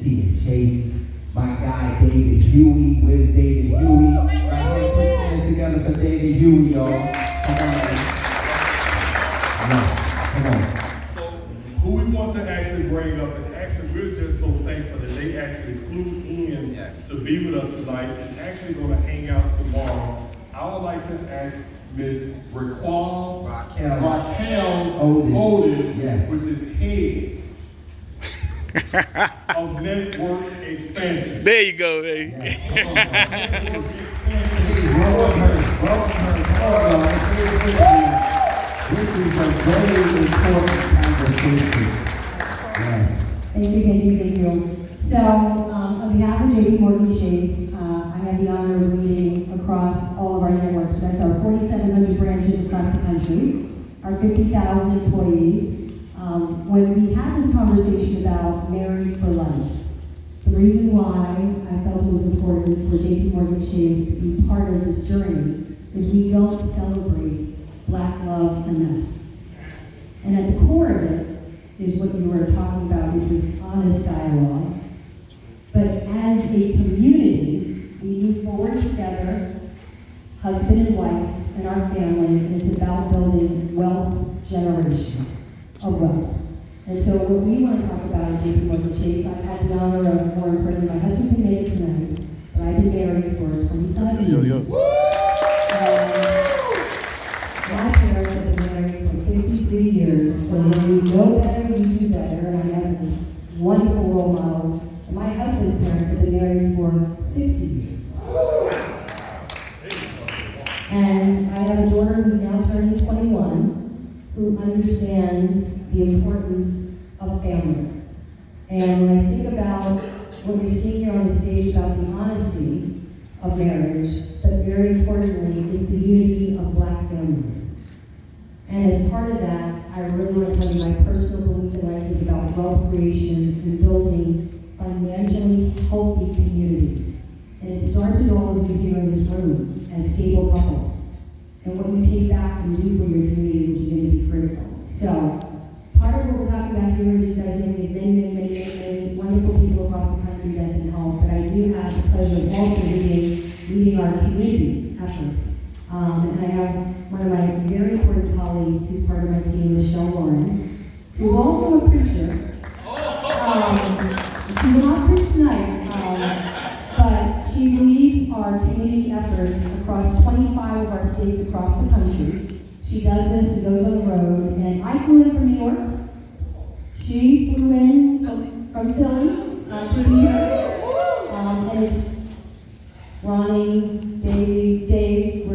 T and Chase. My guy, David Huey. Where's David Huey? Right here, put your hands together for David Huey, y'all. Come on. Yes, come on. So, who we want to actually bring up, and actually we're just so thankful that they actually flew in to be with us tonight and actually going to hang out tomorrow. I would like to ask Ms. Raquel Odin, yes, which is head of network expansion. There you go, baby. yes. Network expansion. Welcome her. This is a very important conversation. Yes. Thank you. So, on behalf of JP Morgan Chase, I have the honor of leading across all of our networks. That's our 4,700 branches across the country, our 50,000 employees. When we had this conversation about Married for Life, the reason why I felt it was important for JP Morgan Chase to be part of this journey is we don't celebrate Black love enough. And at the core of it is what you were talking about, which was honest dialogue. But as a community, we move forward together, husband and wife, and our family, and it's about building wealth generations of wealth. And so what we want to talk about at JP Morgan Chase, I've had the honor of, more importantly, my husband can make it tonight, but I've been married for 25 years. My parents have been married for 53 years, so when you know better, you do better, and I have a wonderful role model. And my husband's parents have been married for 60 years. And I have a daughter who's now turning 21, who understands the importance of family. And when I think about what you're seeing here on the stage about the honesty of marriage, but very importantly, is the unity of Black families. And as part of that, I really want to tell you my personal belief in life is about wealth creation and building financially healthy communities. And it starts with all of you here in this room as stable couples. And what you take back and do for your community, which is going to be critical. So, part of what we're talking about here is you guys know we have many wonderful people across the country that can help. But I do have the pleasure of also leading our community efforts. And I have one of my very important colleagues who's part of my team, Michelle Lawrence, who's also a preacher. She will not preach tonight, but she leads our community efforts across 25 of our states across the country. She does this and goes on the road, and I flew in from New York. She flew in from Philly to be here, and it's Ronnie, Dave,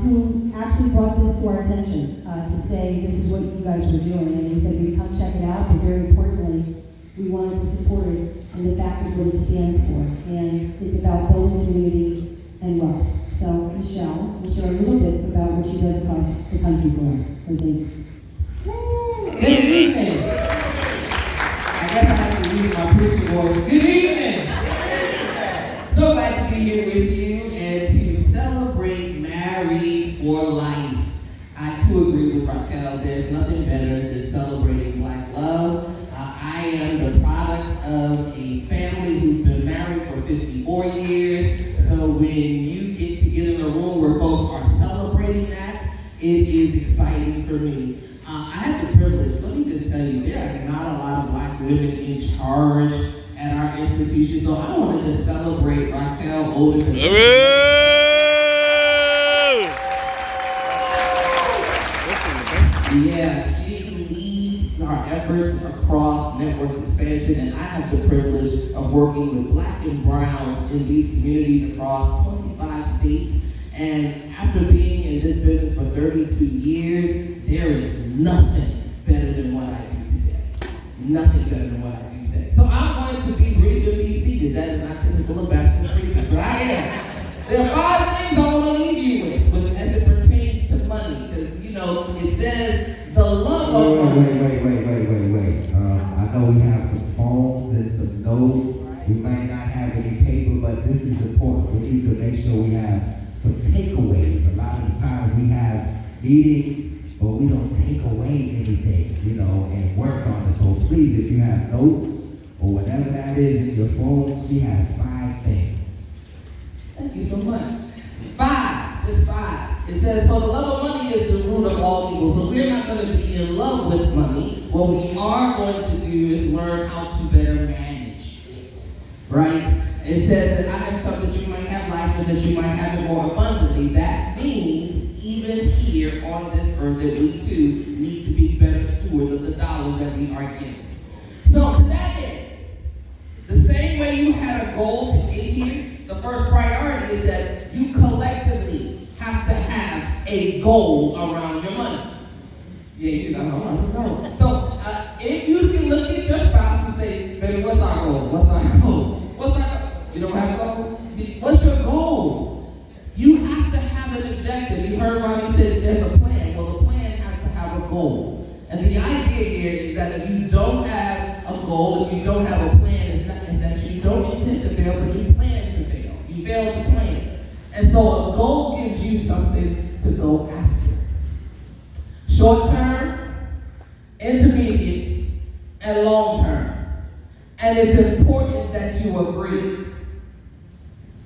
who actually brought this to our attention to say this is what you guys were doing. And he said, we come check it out, but very importantly, we wanted to support it and the fact of what it stands for. And it's about building community and wealth. So Michelle will share a little bit about what she does across the country for us. So thank you. Good evening. I guess I have to use my preacher voice. Good evening. So glad to be here with you and to celebrate Married for Life. I too agree with Raquel. There's nothing better than celebrating Black love. I am the product of a family who's been married for 54 years. So when you get in a room where folks are celebrating that, it is exciting for me. I have the privilege, let me just tell you, there are not a lot of Black women in charge at our institution, so I want to just celebrate Raquel Odin. Yeah, she leads our efforts across network expansion, and I have the privilege of working with Black and Browns in these communities across 25 states. And after being in this business for 32 years, there is nothing better than what I do today. Nothing better than what I do today. So I'm going to be brief and be seated. That is not typical of Baptist preachers, but I am. There are 5 things I want to leave you with as it pertains to money. Because, you know, it says the love of money. Wait. I know we have some phones and some notes. We might not have any paper, but this is important. We need to make sure we have some takeaways. A lot of the times we have meetings, but we don't take away anything, and work on it. So please, if you have notes or whatever that is in your phone, she has 5 things. Thank you so much. 5, just 5. It says, for the love of money is the root of all evil. So we're not going to be in love with money. What we are going to do is learn how to better manage it. Right? It says that I have come that you might have life and that you might have it more abundantly. That means even here on this earth that we too need to be better stewards of the dollars that we are given. So to that end, the same way you had a goal to get here, the first priority is that you collectively have to have a goal around your money. Yeah, you know. So if you can look at your spouse and say, baby, what's our goal? What's our goal? What's our goal? You don't have goals? What's your goal? You have to have an objective. You heard Ronnie say there's a plan. Well, the plan has to have a goal. And the idea here is that if you don't have a goal, if you don't have a plan, it's that you don't intend to fail, but you plan to fail. You fail to plan. And so a goal gives you something to go after. Short term, intermediate, and long term. And it's important that you agree.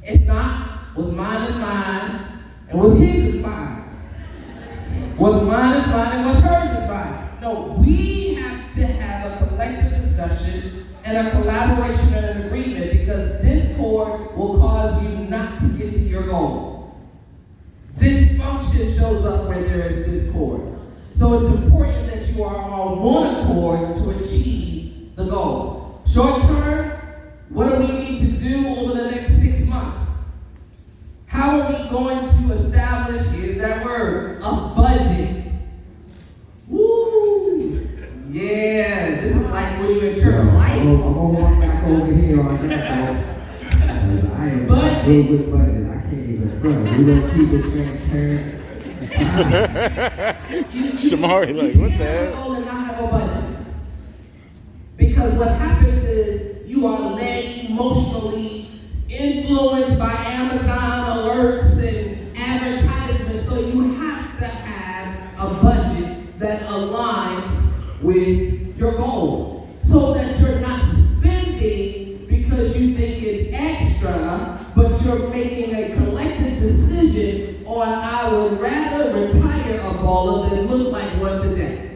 It's not what's mine is mine, and what's his is mine. What's mine is mine, and what's hers is mine. No, we have to have a collective discussion and a collaboration and an agreement, because discord will cause you not to get to your goal. Dysfunction shows up where there is discord. So it's important that you are on one accord to achieve the goal. Short term, what do we need to do over the next 6 months? How are we going to establish, here's that word, a budget? Woo! Yeah, this is like when you're in church lights. I'm going to walk back over here on that, though. I am not good with budget. I can't even front. We don't keep it transparent. Shamari, like, what the hell? You can't have a goal and not have a budget. Because what happens is you are led emotionally, influenced by Amazon alerts and advertisements, so you have to have a budget that aligns with your goals, so that you're not spending because you think it's extra, but you're making a collective decision on, I would rather retire a baller than look like one today.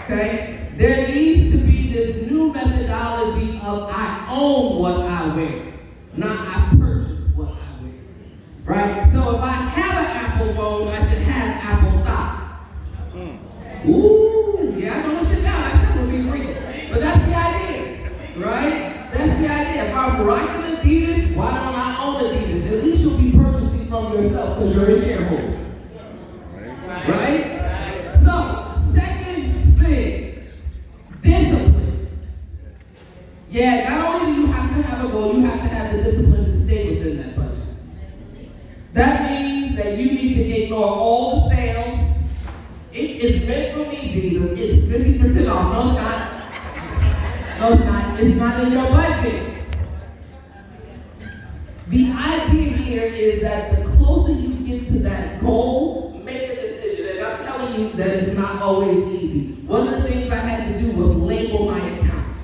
Okay? There needs to be this new methodology of I own what I wear, not I purchase what I wear. Right? So if I have an Apple phone, I should have Apple stock. Ooh, yeah, I'm gonna sit down. That's not gonna be brief. But that's the idea, right? That's the idea. If I'm rocking Adidas, why don't I own Adidas? At least you'll be purchasing from yourself because you're a shareholder. Right? So, second thing, discipline. Yeah, not only do you have to have a goal, you have to have the discipline to stay within that budget. That means that you need to ignore all the sales. It is meant for me, Jesus. It's 50% off. No, it's not. No, it's not. It's not in your budget. The idea here is that the closer you get to that goal, make a decision. And I'm telling you that it's not always easy. One of the things I had to do was label my accounts.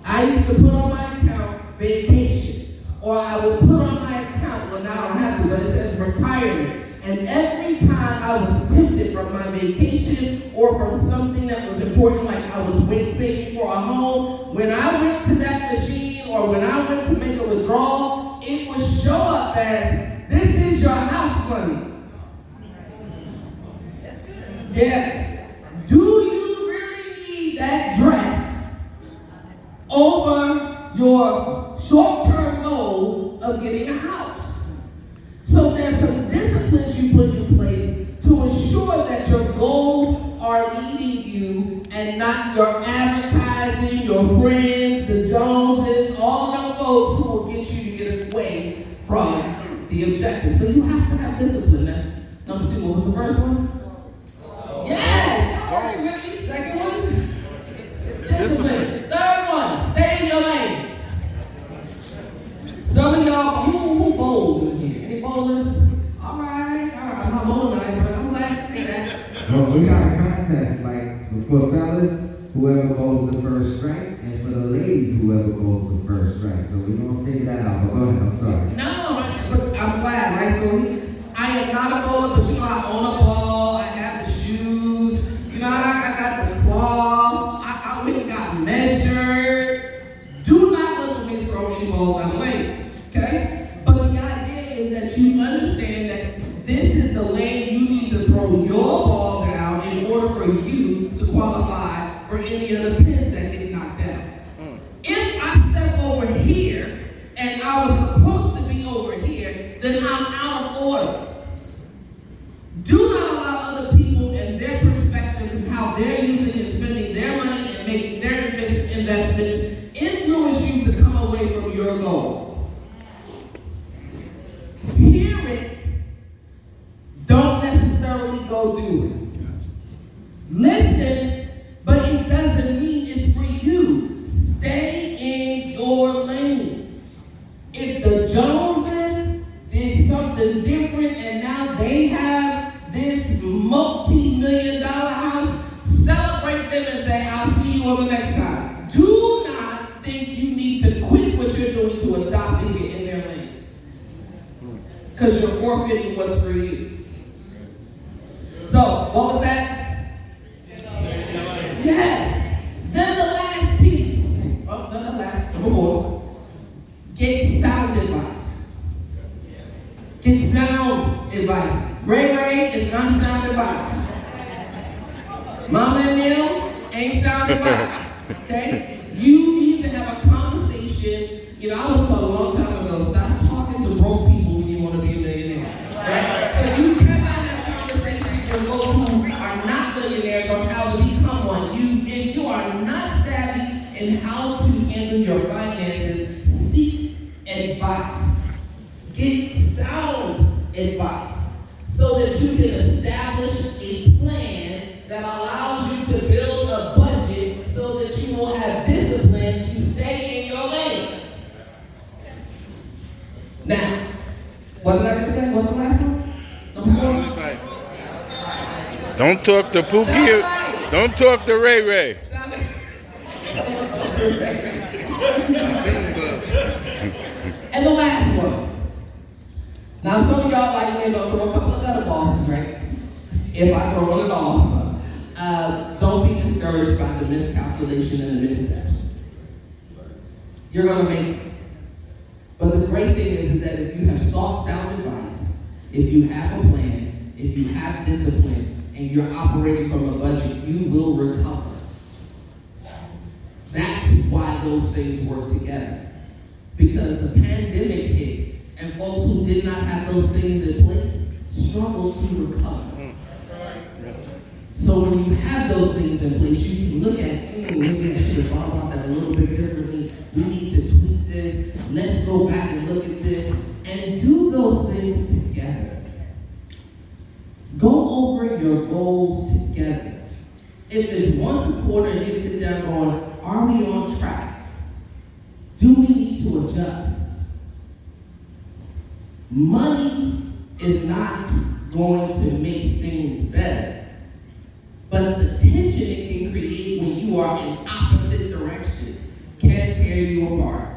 I used to put on my account vacation, or I would put on my account, well, now I don't have to, but it says retirement. And every time I was tempted from my vacation or from something that was important, like I was weight saving for a home, when I went to that machine or when I went to make a withdrawal, it would show up as, this is your house money. Yeah. Do you really need that dress over your short-term goal of getting a house? So there's some disciplines you put in place to ensure that your goals are leading you and not your advertising, your friends, the Joneses, all of them folks who will get you to get away from the objective. So you have to have discipline. That's number 2. What was the first one? Yes! All right, Ricky. Second one? Discipline. Third one, stay in your lane. Some of y'all, who bowls in here? Any bowlers? Well, we got a contest, like, for fellas, whoever goes the first strike, and for the ladies, whoever goes the first strike. So we're gonna figure that out, but go ahead, I'm sorry. No, but I'm glad, right? So I am not a bowler, but you know I own a ball, I have the shoes, you know, I got the claw, I went and got measured. Do not look for me to throw any balls down the lane, okay? But the idea is that you understand that this is the lane you need to throw your ball down in order for you to qualify for any other pins that get knocked down. If I step over here and I was supposed to be over here, then I'm out of order. Do not allow other people and their perspectives and how they're using and spending their money and making their investments influence you to come away from your goal. Hear it, don't necessarily go do it. Listen, but it doesn't mean it's for you. Stay in your lane. If the Joneses did something different and now they have this multi-million-dollar house, celebrate them and say, I'll see you on the next time. Do not think you need to quit what you're doing to adopt and get in their lane. Because you're forfeiting what's for you. So, what was that? Yes. Then the last piece. Oh, not the last. Number 4. Get sound advice. Get sound advice. Ray is not sound advice. Mama and them ain't sound advice. Okay? You need to have a conversation. You know, I was told a long time ago, stop talking to broke people when you want to be a millionaire. Right? So you cannot have conversations with those who are not millionaires on how to become one. If you are not savvy in how to handle your finances, seek advice. Get sound advice so that you can establish a plan that allows you to build a budget so that you will have discipline to stay in your lane. Now, what did I just say? What's the last one? Number 4? Don't talk to Pookie. Don't talk to Ray Ray. And the last one. Now, some of y'all like me to throw a couple of other bosses, right? If I throw it off, don't be discouraged by the miscalculation and the missteps. You're going to make it. But the great thing is that if you have sought sound advice, if you have a plan, if you have discipline, and you're operating from a budget, you will recover. That's why those things work together. Because the pandemic hit, and folks who did not have those things in place struggled to recover. So when you have those things in place, you can look at, maybe I should have thought about that a little bit differently. We need to tweak this. Let's go back and look at this. And do those things together. Go over your goals together. If it's once a quarter and you sit down going, are we on track? Do we need to adjust? Money is not going to make things better, but the tension it can create when you are in opposite directions can tear you apart.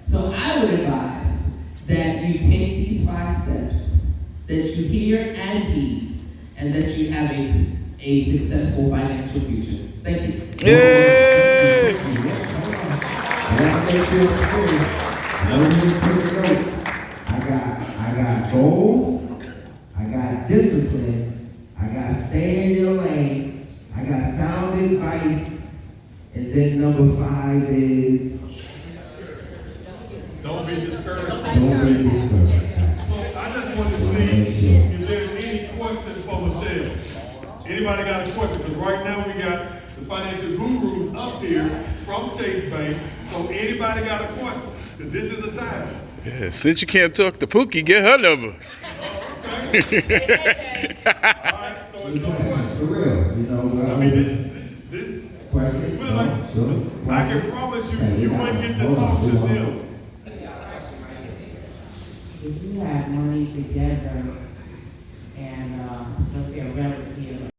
So I would advise that you take these 5 steps, that you hear and heed, and that you have a successful financial future. Thank you. Yay! I got goals, I got discipline, I got stay in your lane, I got sound advice, and then number 5 is Don't be discouraged. don't be discouraged. So I just want to see if there's any questions for Michelle. Anybody got a question? Because right now we got the financial gurus up here from Chase Bank. So anybody got a question? Because this is a time. Yeah, since you can't talk to Pookie, get her number. Okay. All right, so it's no question. For real, you know. I mean, this Question? put it like, Sure. I can promise you, you wouldn't get to talk to them. If you have money together and let's say a relative